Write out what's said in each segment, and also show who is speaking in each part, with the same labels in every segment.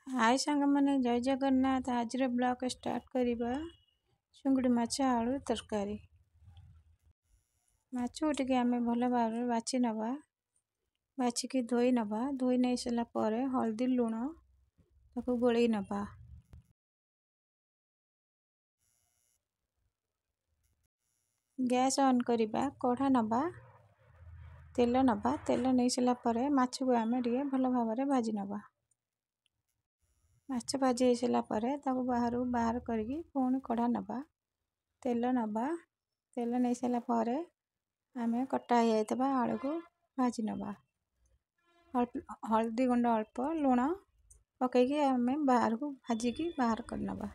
Speaker 1: हाय सांग मैंने जय जगन्नाथ। आज ब्लॉग स्टार्ट करवा चुंगड़ी माछ आलू तरकारी। माछ टिके आम भल भाव बाछि नवा। बाछिकी धोई नवा। धोई नहीं सारा पर हल्दी लुण ताको गोलई नवा। गैस ऑन करवा। कढ़ा नवा। तेल नवा। तेल नहीं सारा पर माछ को आम भल भाव भाजी नवा। माछ भाजी हो सारा पर बाहर करके पुणी कढ़ा नवा। तेल नवा। तेल नहीं सारा पर आम कटा हो आलू को भाजी नवा। हल्दी गुंड अल्प लुण पकईकि आम बाहर को भाजिकी बाहर कर नवा।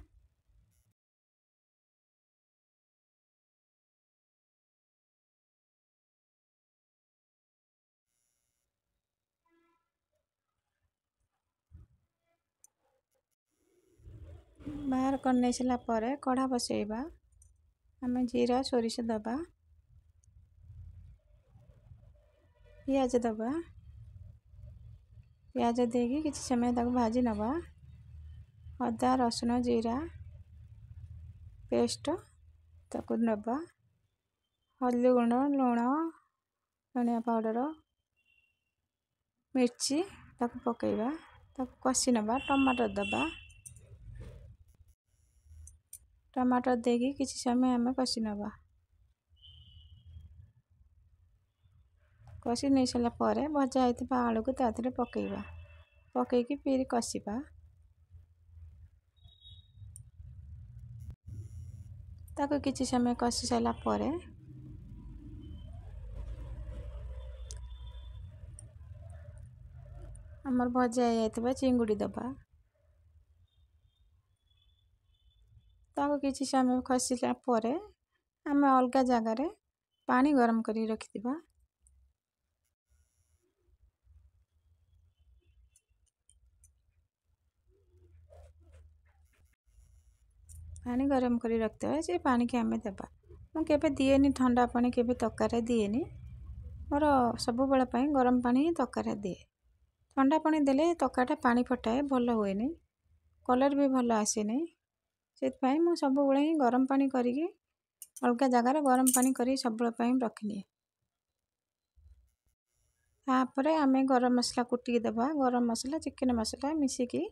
Speaker 1: बाहर कर नहीं सारा पर कढ़ा बसैबा। आम जीरा सोरिष दबा। पियाज दबा। पियाज देगी किसी समय तक भाजी नवा। अदा रसुण जीरा पेस्ट ताकू नवा। हल्दी गुंड लुण धनिया पाउडर मिर्ची ताकू पकेबा। ताकू कषि नवा। टमाटर दबा। टमाटर देगी किसी समय आम कषि नवा। कषि नहीं सारा पर भजा होता आलू को तादरे पकेबा। पकईकि फिर कषिबा। ताको किसी समय कषि सारा पर आमर भजा हो चिंगुड़ी दबा। ताको किसी समय कषिला पर आम अलग जगार पानी गरम कर रखिथिबा। पानी गरम कर रखते से पानी की आम देबा। मुझे दिएनि ठंडा पानी के तकार दिएनि। मोर सब बेले गरम पानी ही तकार दिए। ठंडा पानी देले तकाटा पानी फटाए भल हुए। कलर भी भल आसेनी। से मुझे सब बेले गरम पानी करके अलग जगार गरम पानी कर सब रखनी। तापर आम गरम मसला कुटिकी दबा। गरम मसला चिकेन मसला मिसिकी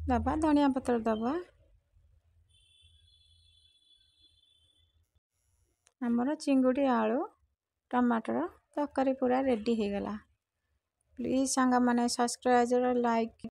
Speaker 1: दबा। धनिया पत्र दबा। आमर चिंगुड़ी आलू टमाटर तरकारी पूरा रेडी हो गला। प्लीज सांग मैंने सब्सक्राइब लाइक